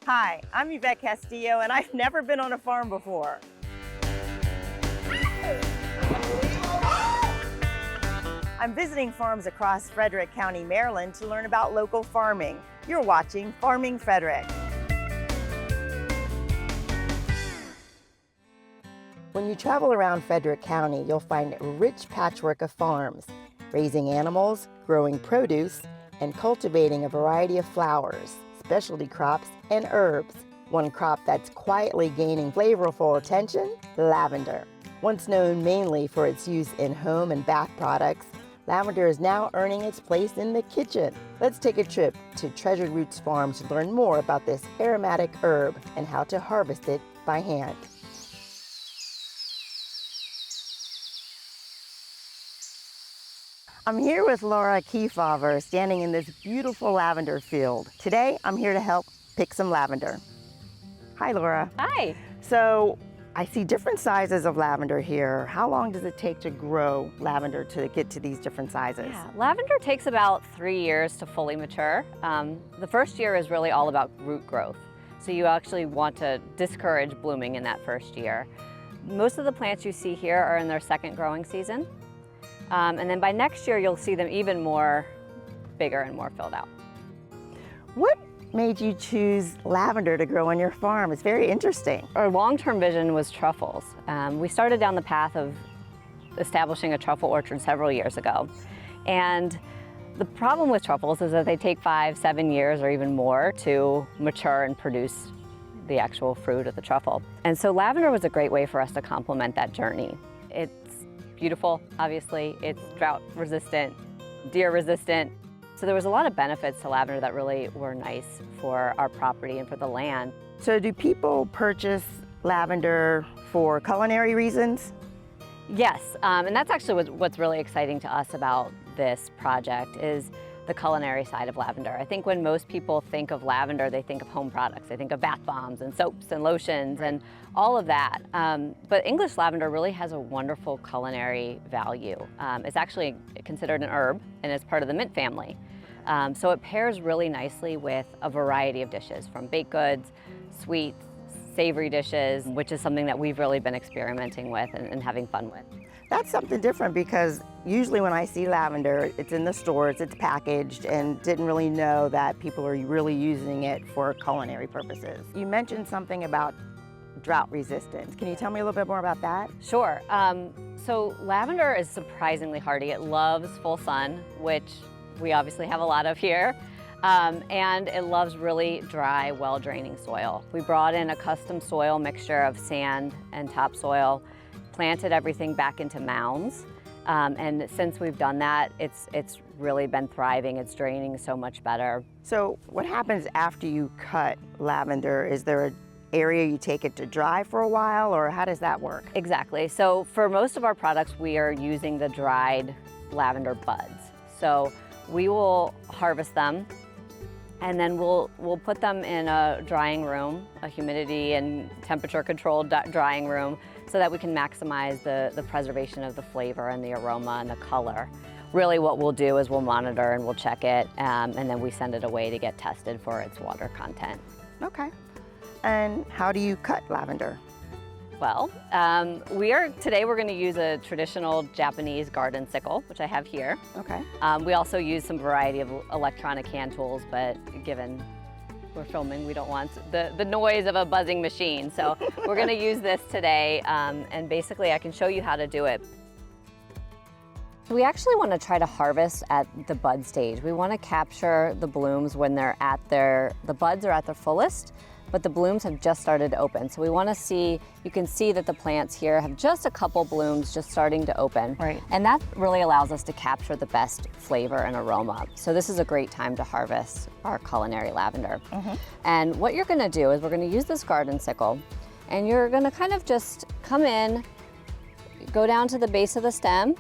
Hi, I'm Yvette Castillo, and I've never been on a farm before. I'm visiting farms across Frederick County, Maryland to learn about local farming. You're watching Farming Frederick. When you travel around Frederick County, you'll find a rich patchwork of farms, raising animals, growing produce, and cultivating a variety of flowers, specialty crops, and herbs. One crop that's quietly gaining flavorful attention, lavender. Once known mainly for its use in home and bath products, lavender is now earning its place in the kitchen. Let's take a trip to Treasured Roots Farm to learn more about this aromatic herb and how to harvest it by hand. I'm here with Laura Kefauver, standing in this beautiful lavender field. Today, I'm here to help pick some lavender. Hi, Laura. Hi. So, I see different sizes of lavender here. How long does it take to grow lavender to get to these different sizes? Yeah, lavender takes about 3 years to fully mature. The first year is really all about root growth. So you actually want to discourage blooming in that first year. Most of the plants you see here are in their second growing season. And then by next year, you'll see them even more bigger and more filled out. What made you choose lavender to grow on your farm? It's very interesting. Our long-term vision was truffles. We started down the path of establishing a truffle orchard several years ago. And the problem with truffles is that they take 5-7 years or even more to mature and produce the actual fruit of the truffle. And so lavender was a great way for us to complement that journey. It's beautiful, obviously. It's drought resistant, deer resistant. So there was a lot of benefits to lavender that really were nice for our property and for the land. So do people purchase lavender for culinary reasons? Yes, and that's actually what's really exciting to us about this project is the culinary side of lavender. I think when most people think of lavender, they think of home products. They think of bath bombs and soaps and lotions and all of that. But English lavender really has a wonderful culinary value. It's actually considered an herb and it's part of the mint family. So it pairs really nicely with a variety of dishes, from baked goods, sweets, savory dishes, which is something that we've really been experimenting with and having fun with. That's something different because usually when I see lavender, it's in the stores, it's packaged, and didn't really know that people are really using it for culinary purposes. You mentioned something about drought resistance. Can you tell me a little bit more about that? Sure. So lavender is surprisingly hardy. It loves full sun, which we obviously have a lot of here. And it loves really dry, well-draining soil. We brought in a custom soil mixture of sand and topsoil, planted everything back into mounds. And since we've done that, it's really been thriving. It's draining so much better. So what happens after you cut lavender? Is there an area you take it to dry for a while, or how does that work? Exactly. So for most of our products, we are using the dried lavender buds. So we will harvest them, and then we'll put them in a drying room, a humidity and temperature controlled drying room, so that we can maximize the preservation of the flavor and the aroma and the color. Really what we'll do is we'll monitor and we'll check it, and then we send it away to get tested for its water content. Okay. And how do you cut lavender? Well, today we're going to use a traditional Japanese garden sickle, which I have here. Okay. We also use some variety of electronic hand tools, but given we're filming, we don't want the noise of a buzzing machine. So we're going to use this today, and basically I can show you how to do it. We actually want to try to harvest at the bud stage. We want to capture the blooms when the buds are at their fullest, but the blooms have just started to open. So we want to see, you can see that the plants here have just a couple blooms just starting to open. Right. And that really allows us to capture the best flavor and aroma. So this is a great time to harvest our culinary lavender. Mm-hmm. And what you're gonna do is we're gonna use this garden sickle, and you're gonna kind of just come in, go down to the base of the stem,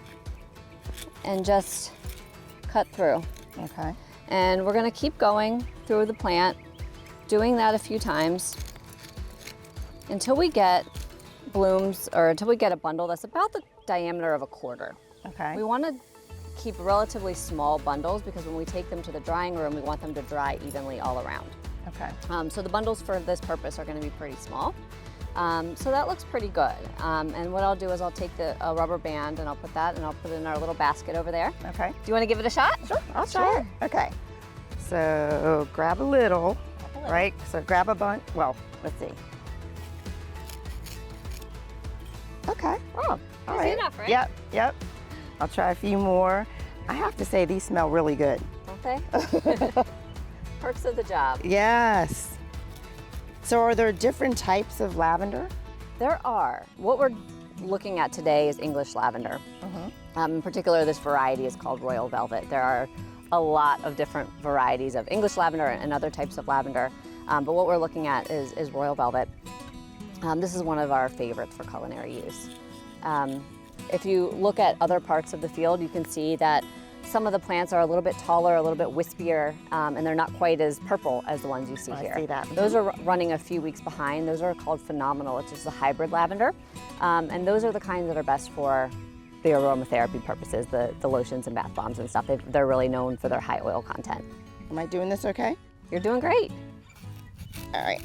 and just cut through. Okay. And we're gonna keep going through the plant, doing that a few times until we get blooms, or until we get a bundle that's about the diameter of a quarter. Okay. We want to keep relatively small bundles because when we take them to the drying room, we want them to dry evenly all around. Okay. So the bundles for this purpose are going to be pretty small. So that looks pretty good. And what I'll do is I'll take a rubber band and I'll put it in our little basket over there. Okay. Do you want to give it a shot? Sure, I'll try it. Okay. So grab a little, right? So grab a bunch. Well, let's see. Okay. Oh, all right. enough, right? Yep. I'll try a few more. I have to say these smell really good. Don't they? Perks of the job. Yes. So are there different types of lavender? There are. What we're looking at today is English lavender. In particular, this variety is called Royal Velvet. There are a lot of different varieties of English lavender and other types of lavender, but what we're looking at is Royal Velvet. This is one of our favorites for culinary use. If you look at other parts of the field, you can see that some of the plants are a little bit taller, a little bit wispier, and they're not quite as purple as the ones you see here. I see that. Those are running a few weeks behind. Those are called phenomenal, which is the hybrid lavender. And those are the kinds that are best for the aromatherapy purposes, the lotions and bath bombs and stuff. They're really known for their high oil content. Am I doing this okay? You're doing great. All right.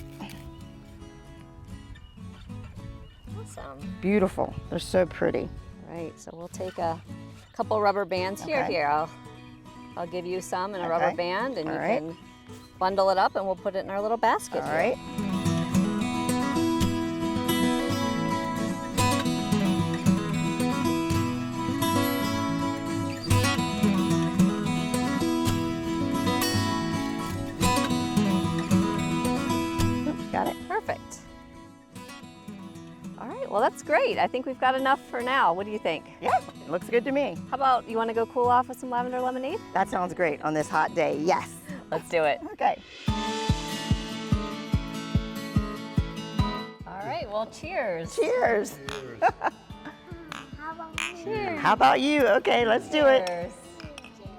Awesome. Beautiful. They're so pretty. Right, so we'll take a couple rubber bands here. Okay. Here, I'll give you some in a rubber Okay. band, and All you right. can bundle it up, and we'll put it in our little basket. All here. right. Got it. Perfect. All right, well that's great. I think we've got enough for now. What do you think? Yeah, it looks good to me. How about you want to go cool off with some lavender lemonade? That sounds great on this hot day. Yes. Let's do it. Okay. All right, well cheers. Cheers. Cheers. How about you? Okay, let's do it. Cheers.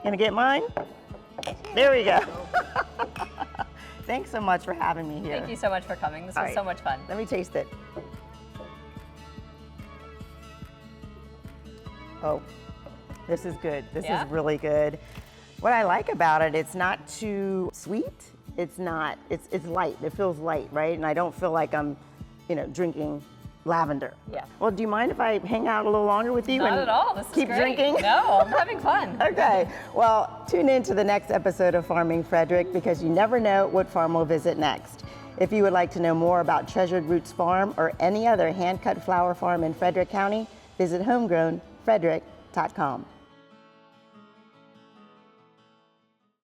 Gonna get mine? There we go. Thanks so much for having me here. Thank you so much for coming. This All was right. so much fun. Let me taste it. Oh, this is good. This Yeah? is really good. What I like about it, it's not too sweet. It's light. It feels light, right? And I don't feel like I'm, drinking lavender. Yeah. Well, do you mind if I hang out a little longer with you? Not and at all. This is keep great. drinking? No, I'm having fun. Okay, well, tune in to the next episode of Farming Frederick because you never know what farm we'll visit next. If you would like to know more about Treasured Roots Farm or any other hand-cut flower farm in Frederick County, visit homegrownfrederick.com.